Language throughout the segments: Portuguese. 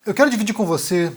Eu quero dividir com você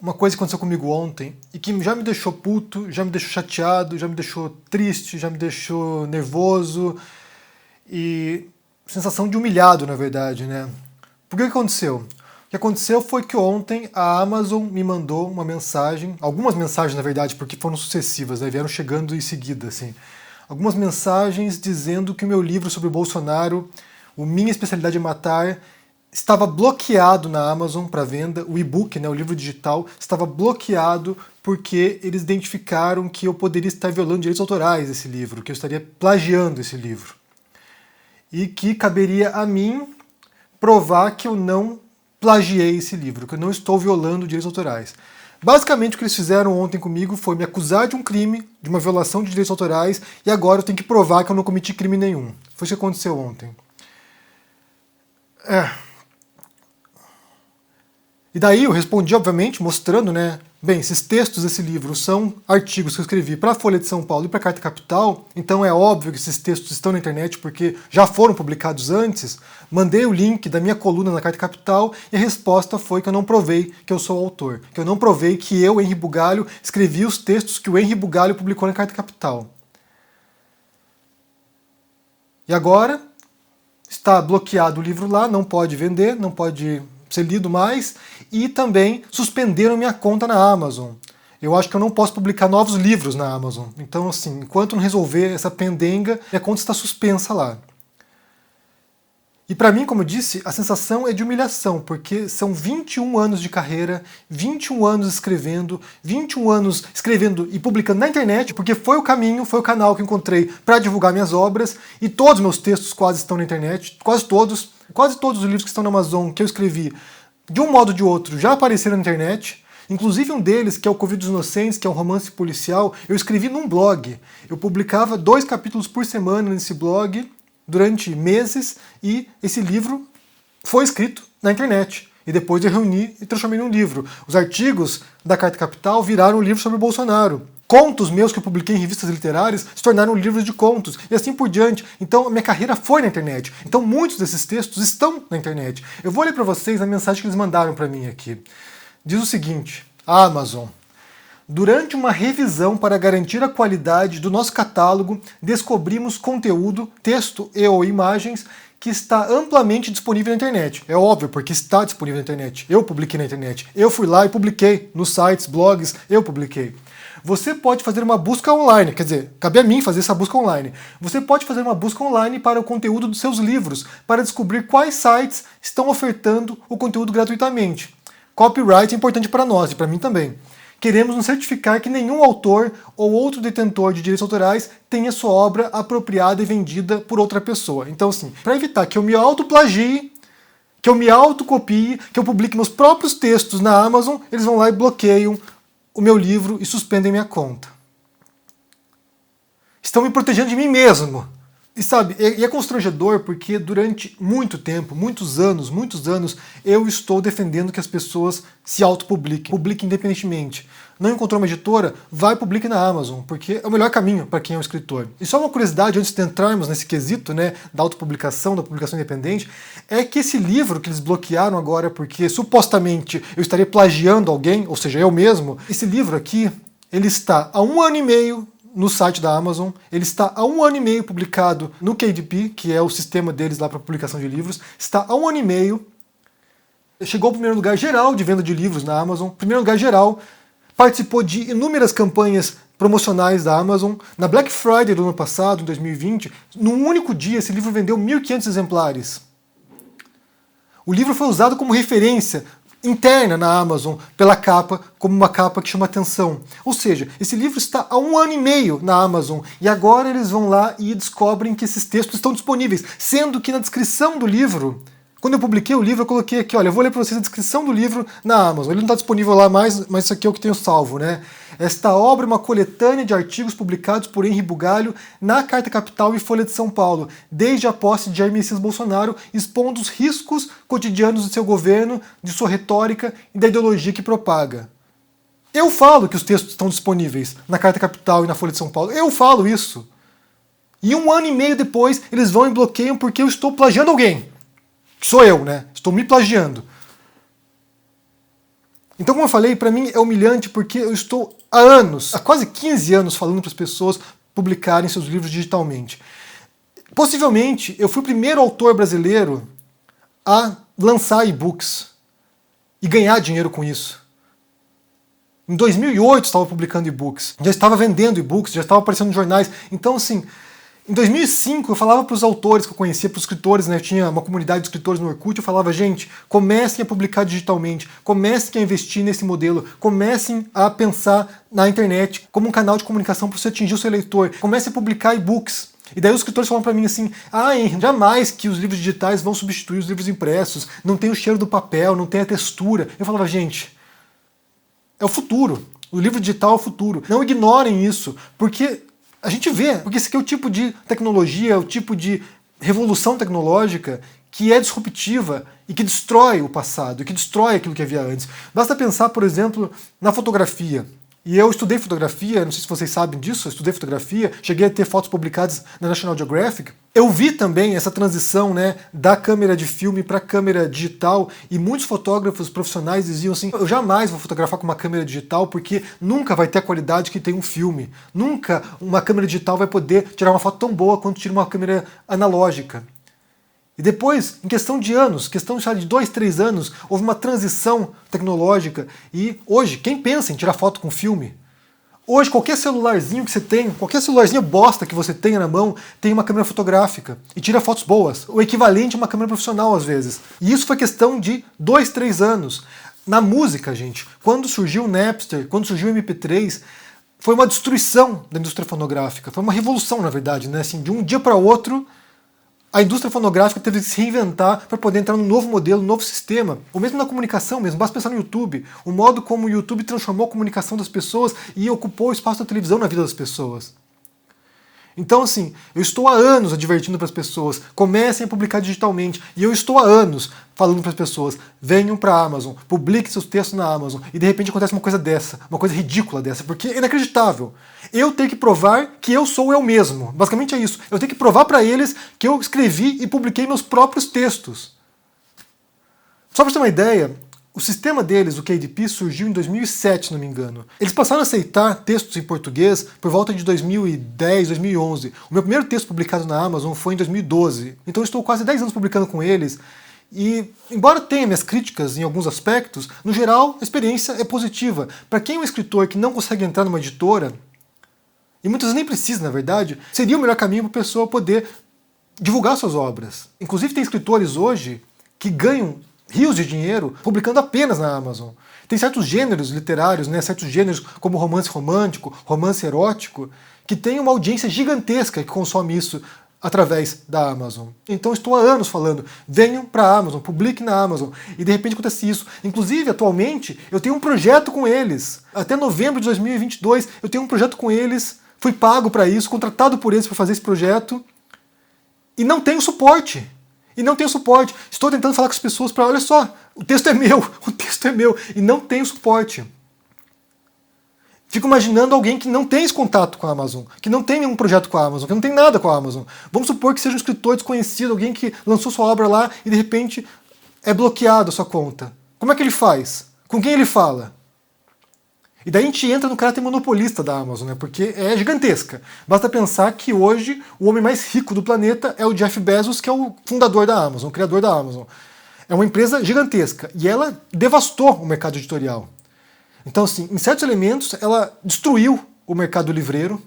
uma coisa que aconteceu comigo ontem e que já me deixou puto, já me deixou chateado, já me deixou triste, já me deixou nervoso e sensação de humilhado, na verdade, né? Por que aconteceu? O que aconteceu foi que ontem a Amazon me mandou uma mensagem, algumas mensagens, na verdade, porque foram sucessivas, né? Vieram chegando em seguida, assim. Algumas mensagens dizendo que o meu livro sobre o Bolsonaro, o Minha Especialidade é Matar, estava bloqueado na Amazon para venda, o e-book, né, o livro digital, estava bloqueado porque eles identificaram que eu poderia estar violando direitos autorais desse livro, que eu estaria plagiando esse livro. E que caberia a mim provar que eu não plagiei esse livro, que eu não estou violando direitos autorais. Basicamente o que eles fizeram ontem comigo foi me acusar de um crime, de uma violação de direitos autorais, e agora eu tenho que provar que eu não cometi crime nenhum. Foi isso que aconteceu ontem. E daí eu respondi, obviamente, mostrando, né? Bem, esses textos desse livro são artigos que eu escrevi para a Folha de São Paulo e para a Carta Capital, então é óbvio que esses textos estão na internet porque já foram publicados antes. Mandei o link da minha coluna na Carta Capital e a resposta foi que eu não provei que eu sou o autor, que eu não provei que eu, Henri Bugalho, escrevi os textos que o Henri Bugalho publicou na Carta Capital. E agora está bloqueado o livro lá, não pode vender, não pode ser lido mais, e também suspenderam minha conta na Amazon. Eu acho que eu não posso publicar novos livros na Amazon. Então, assim, enquanto não resolver essa pendenga, minha conta está suspensa lá. E para mim, como eu disse, a sensação é de humilhação, porque são 21 anos de carreira, 21 anos escrevendo, 21 anos escrevendo e publicando na internet, porque foi o caminho, foi o canal que eu encontrei para divulgar minhas obras, e todos os meus textos quase estão na internet, quase todos os livros que estão na Amazon que eu escrevi, de um modo ou de outro, já apareceram na internet. Inclusive um deles, que é o Covid dos Inocentes, que é um romance policial, eu escrevi num blog. Eu publicava 2 capítulos por semana nesse blog, durante meses, e esse livro foi escrito na internet. E depois eu reuni e transformei num livro. Os artigos da Carta Capital viraram um livro sobre o Bolsonaro. Contos meus que eu publiquei em revistas literárias se tornaram livros de contos, e assim por diante. Então a minha carreira foi na internet. Então muitos desses textos estão na internet. Eu vou ler para vocês a mensagem que eles mandaram para mim aqui. Diz o seguinte: Amazon. Durante uma revisão para garantir a qualidade do nosso catálogo, descobrimos conteúdo, texto e ou imagens que está amplamente disponível na internet. É óbvio, porque está disponível na internet. Eu publiquei na internet. Eu fui lá e publiquei nos sites, blogs, eu publiquei. Você pode fazer uma busca online, quer dizer, cabe a mim fazer essa busca online. Você pode fazer uma busca online para o conteúdo dos seus livros, para descobrir quais sites estão ofertando o conteúdo gratuitamente. Copyright é importante para nós e para mim também. Queremos nos certificar que nenhum autor ou outro detentor de direitos autorais tenha sua obra apropriada e vendida por outra pessoa. Então, assim, para evitar que eu me autoplagie, que eu me autocopie, que eu publique meus próprios textos na Amazon, eles vão lá e bloqueiam o meu livro e suspendem minha conta. Estão me protegendo de mim mesmo. E sabe, é constrangedor porque durante muito tempo, muitos anos, eu estou defendendo que as pessoas se autopubliquem, publiquem independentemente. Não encontrou uma editora? Vai e publique na Amazon, porque é o melhor caminho para quem é um escritor. E só uma curiosidade, antes de entrarmos nesse quesito, né, da autopublicação, da publicação independente, é que esse livro que eles bloquearam agora porque supostamente eu estaria plagiando alguém, ou seja, eu mesmo, esse livro aqui, ele está há 1 ano e meio no site da Amazon, ele está há 1 ano e meio publicado no KDP, que é o sistema deles lá para publicação de livros, está há 1 ano e meio, chegou ao primeiro lugar geral de venda de livros na Amazon, primeiro lugar geral, participou de inúmeras campanhas promocionais da Amazon. Na Black Friday do ano passado, em 2020, num único dia esse livro vendeu 1.500 exemplares. O livro foi usado como referência interna na Amazon pela capa, como uma capa que chama atenção. Ou seja, esse livro está há 1 ano e meio na Amazon e agora eles vão lá e descobrem que esses textos estão disponíveis, sendo que na descrição do livro, quando eu publiquei o livro, eu coloquei aqui, olha, eu vou ler para vocês a descrição do livro na Amazon. Ele não está disponível lá mais, mas isso aqui é o que tenho salvo, né? Esta obra é uma coletânea de artigos publicados por Henri Bugalho na Carta Capital e Folha de São Paulo, desde a posse de Jair Messias Bolsonaro, expondo os riscos cotidianos do seu governo, de sua retórica e da ideologia que propaga. Eu falo que os textos estão disponíveis na Carta Capital e na Folha de São Paulo. Eu falo isso. E 1 ano e meio depois, eles vão e bloqueiam porque eu estou plagiando alguém. Que sou eu, né? Estou me plagiando. Então, como eu falei, para mim é humilhante porque eu estou há anos, há quase 15 anos, falando para as pessoas publicarem seus livros digitalmente. Possivelmente, eu fui o primeiro autor brasileiro a lançar e-books e ganhar dinheiro com isso. Em 2008 eu estava publicando e-books, já estava vendendo e-books, já estava aparecendo em jornais. Então, assim, em 2005 eu falava para os autores que eu conhecia, para os escritores, né, eu tinha uma comunidade de escritores no Orkut, eu falava, gente, comecem a publicar digitalmente, comecem a investir nesse modelo, comecem a pensar na internet como um canal de comunicação para você atingir o seu leitor, comecem a publicar e-books. E daí os escritores falam para mim assim, Henry, jamais que os livros digitais vão substituir os livros impressos, não tem o cheiro do papel, não tem a textura. Eu falava, gente, é o futuro, o livro digital é o futuro. Não ignorem isso, porque a gente vê, porque esse aqui é o tipo de tecnologia, é o tipo de revolução tecnológica que é disruptiva e que destrói o passado, e que destrói aquilo que havia antes. Basta pensar, por exemplo, na fotografia. E eu estudei fotografia, não sei se vocês sabem disso, eu estudei fotografia, cheguei a ter fotos publicadas na National Geographic. Eu vi também essa transição, né, da câmera de filme para a câmera digital, e muitos fotógrafos profissionais diziam assim, eu jamais vou fotografar com uma câmera digital porque nunca vai ter a qualidade que tem um filme. Nunca uma câmera digital vai poder tirar uma foto tão boa quanto tira uma câmera analógica. E depois, em questão de anos, questão de 2, 3 anos, houve uma transição tecnológica e hoje, quem pensa em tirar foto com filme? Hoje, qualquer celularzinho que você tem, qualquer celularzinho bosta que você tenha na mão, tem uma câmera fotográfica e tira fotos boas, o equivalente a uma câmera profissional às vezes. E isso foi questão de 2, 3 anos. Na música, gente, quando surgiu o Napster, quando surgiu o MP3, foi uma destruição da indústria fonográfica, foi uma revolução, na verdade, né? Assim, de um dia para outro, a indústria fonográfica teve que se reinventar para poder entrar num novo modelo, num novo sistema. Ou mesmo na comunicação mesmo, basta pensar no YouTube. O modo como o YouTube transformou a comunicação das pessoas e ocupou o espaço da televisão na vida das pessoas. Então, assim, eu estou há anos advertindo para as pessoas, comecem a publicar digitalmente. E eu estou há anos falando para as pessoas, venham para a Amazon, publiquem seus textos na Amazon. E de repente acontece uma coisa dessa, uma coisa ridícula dessa, porque é inacreditável. Eu tenho que provar que eu sou eu mesmo. Basicamente é isso. Eu tenho que provar para eles que eu escrevi e publiquei meus próprios textos. Só para você ter uma ideia, o sistema deles, o KDP, surgiu em 2007, se não me engano. Eles passaram a aceitar textos em português por volta de 2010, 2011. O meu primeiro texto publicado na Amazon foi em 2012. Então eu estou quase 10 anos publicando com eles. E, embora tenha minhas críticas em alguns aspectos, no geral, a experiência é positiva. Para quem é um escritor que não consegue entrar numa editora, e muitas vezes nem precisa, na verdade, seria o melhor caminho para a pessoa poder divulgar suas obras. Inclusive tem escritores hoje que ganham rios de dinheiro publicando apenas na Amazon. Tem certos gêneros literários, né, certos gêneros como romance romântico, romance erótico, que tem uma audiência gigantesca que consome isso através da Amazon. Então estou há anos falando, venham para a Amazon, publiquem na Amazon, e de repente acontece isso. Inclusive, atualmente, eu tenho um projeto com eles. Até novembro de 2022, eu tenho um projeto com eles, fui pago para isso, contratado por eles para fazer esse projeto, e não tenho suporte. E não tenho suporte. Estou tentando falar com as pessoas para, olha só, o texto é meu, e não tenho suporte. Fico imaginando alguém que não tem esse contato com a Amazon, que não tem nenhum projeto com a Amazon, que não tem nada com a Amazon. Vamos supor que seja um escritor desconhecido, alguém que lançou sua obra lá e de repente é bloqueado a sua conta. Como é que ele faz? Com quem ele fala? E daí a gente entra no caráter monopolista da Amazon, né? Porque é gigantesca. Basta pensar que hoje o homem mais rico do planeta é o Jeff Bezos, que é o fundador da Amazon, o criador da Amazon. É uma empresa gigantesca e ela devastou o mercado editorial. Então, assim, em certos elementos, ela destruiu o mercado livreiro.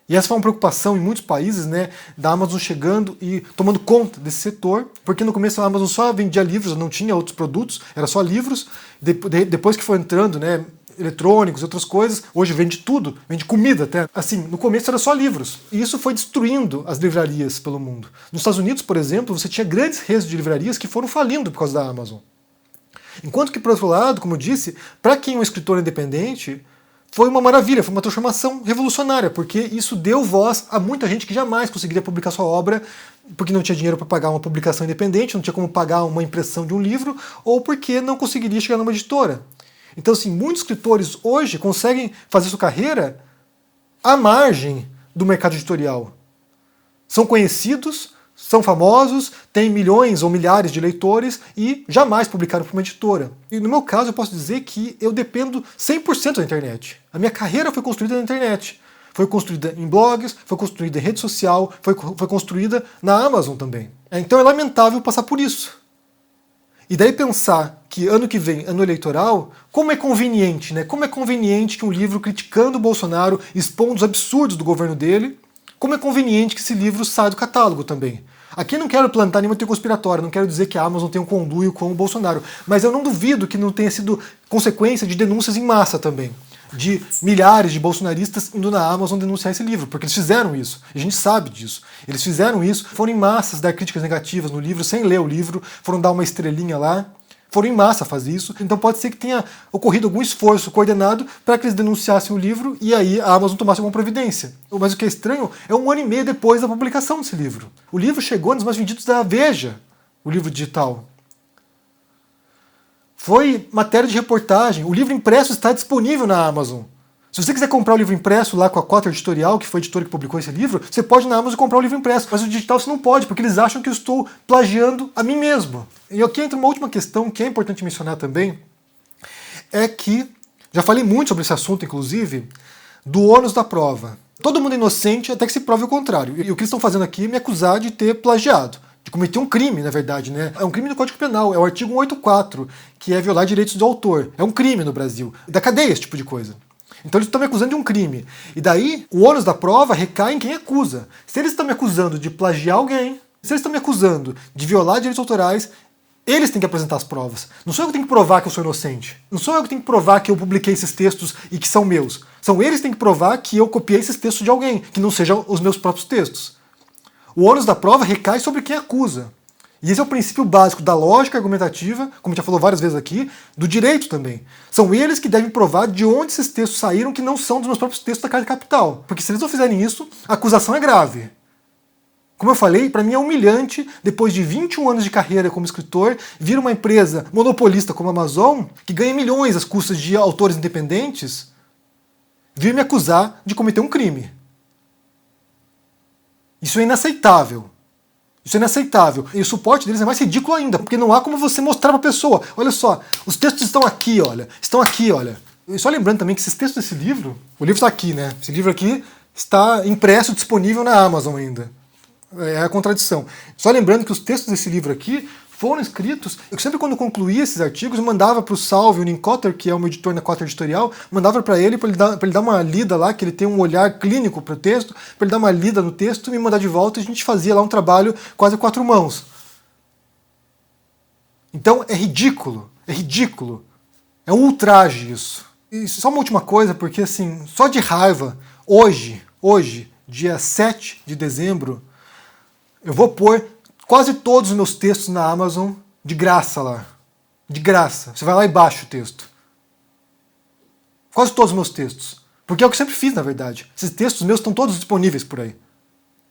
E essa foi uma preocupação em muitos países, né, da Amazon chegando e tomando conta desse setor, porque no começo a Amazon só vendia livros, não tinha outros produtos, era só livros. Depois que foi entrando, né, eletrônicos e outras coisas, hoje vende tudo, vende comida até. Assim, no começo era só livros. E isso foi destruindo as livrarias pelo mundo. Nos Estados Unidos, por exemplo, você tinha grandes redes de livrarias que foram falindo por causa da Amazon. Enquanto que, por outro lado, como eu disse, para quem é um escritor independente, foi uma maravilha, foi uma transformação revolucionária, porque isso deu voz a muita gente que jamais conseguiria publicar sua obra porque não tinha dinheiro para pagar uma publicação independente, não tinha como pagar uma impressão de um livro, ou porque não conseguiria chegar numa editora. Então, assim, muitos escritores hoje conseguem fazer sua carreira à margem do mercado editorial. São conhecidos, são famosos, têm milhões ou milhares de leitores e jamais publicaram para uma editora. E no meu caso eu posso dizer que eu dependo 100% da internet. A minha carreira foi construída na internet. Foi construída em blogs, foi construída em rede social, foi construída na Amazon também. Então é lamentável passar por isso. E daí pensar que ano que vem, ano eleitoral, como é conveniente, né? Como é conveniente que um livro criticando o Bolsonaro, expondo os absurdos do governo dele, como é conveniente que esse livro saia do catálogo também. Aqui não quero plantar nenhuma teoria conspiratória, não quero dizer que a Amazon tem um conluio com o Bolsonaro, mas eu não duvido que não tenha sido consequência de denúncias em massa também. De milhares de bolsonaristas indo na Amazon denunciar esse livro, porque eles fizeram isso, e a gente sabe disso. Eles fizeram isso, foram em massas dar críticas negativas no livro, sem ler o livro, foram dar uma estrelinha lá, foram em massa fazer isso. Então pode ser que tenha ocorrido algum esforço coordenado para que eles denunciassem o livro e aí a Amazon tomasse alguma providência. Mas o que é estranho é 1 ano e meio depois da publicação desse livro. O livro chegou nos mais vendidos da Veja, o livro digital. Foi matéria de reportagem. O livro impresso está disponível na Amazon. Se você quiser comprar o livro impresso lá com a Cota Editorial, que foi a editora que publicou esse livro, você pode ir na Amazon comprar o livro impresso. Mas o digital você não pode, porque eles acham que eu estou plagiando a mim mesmo. E aqui entra uma última questão que é importante mencionar também, é que, já falei muito sobre esse assunto, inclusive, do ônus da prova. Todo mundo é inocente até que se prove o contrário. E o que eles estão fazendo aqui é me acusar de ter plagiado. De cometer um crime, na verdade, né? É um crime do Código Penal, é o artigo 184, que é violar direitos do autor. É um crime no Brasil. Da cadeia esse tipo de coisa. Então eles estão me acusando de um crime. E daí, o ônus da prova recai em quem acusa. Se eles estão me acusando de plagiar alguém, se eles estão me acusando de violar direitos autorais, eles têm que apresentar as provas. Não sou eu que tenho que provar que eu sou inocente. Não sou eu que tenho que provar que eu publiquei esses textos e que são meus. São eles que têm que provar que eu copiei esses textos de alguém, que não sejam os meus próprios textos. O ônus da prova recai sobre quem acusa. E esse é o princípio básico da lógica argumentativa, como a gente já falou várias vezes aqui, do direito também. São eles que devem provar de onde esses textos saíram que não são dos meus próprios textos da Carta Capital. Porque se eles não fizerem isso, a acusação é grave. Como eu falei, para mim é humilhante, depois de 21 anos de carreira como escritor, vir uma empresa monopolista como a Amazon, que ganha milhões às custas de autores independentes, vir me acusar de cometer um crime. Isso é inaceitável. Isso é inaceitável. E o suporte deles é mais ridículo ainda, porque não há como você mostrar para a pessoa. Olha só, os textos estão aqui, olha. Estão aqui, olha. E só lembrando também que esses textos desse livro, o livro está aqui, né? Esse livro aqui está impresso, disponível na Amazon ainda. É a contradição. Só lembrando que os textos desse livro aqui foram escritos. Eu sempre, quando concluía esses artigos, eu mandava para o Salve, o Nincotter, que é o meu editor na Cota Editorial, mandava para ele dar uma lida lá, que ele tem um olhar clínico para o texto, para ele dar uma lida no texto e me mandar de volta, e a gente fazia lá um trabalho quase 4 mãos. Então é ridículo, é ridículo. É um ultraje isso. E só uma última coisa, porque assim, só de raiva, hoje, dia 7 de dezembro, eu vou pôr quase todos os meus textos na Amazon de graça lá. De graça. Você vai lá e baixa o texto. Quase todos os meus textos. Porque é o que eu sempre fiz, na verdade. Esses textos meus estão todos disponíveis por aí.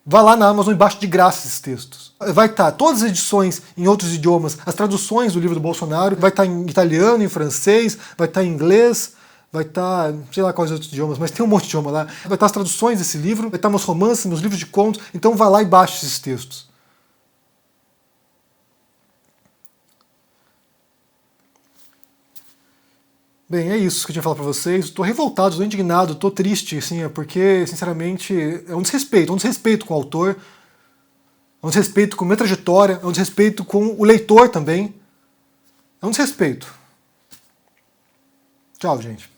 Vai lá na Amazon e baixa de graça esses textos. Vai estar todas as edições em outros idiomas, as traduções do livro do Bolsonaro, vai estar em italiano, em francês, vai estar em inglês, vai estar, sei lá quais outros idiomas, mas tem um monte de idioma lá. Vai estar as traduções desse livro, vai estar meus romances, meus livros de contos, então vai lá e baixa esses textos. Bem, é isso que eu tinha falado pra vocês. Estou revoltado, estou indignado, estou triste, assim, porque, sinceramente, é um desrespeito com o autor, é um desrespeito com a minha trajetória, é um desrespeito com o leitor também. É um desrespeito. Tchau, gente.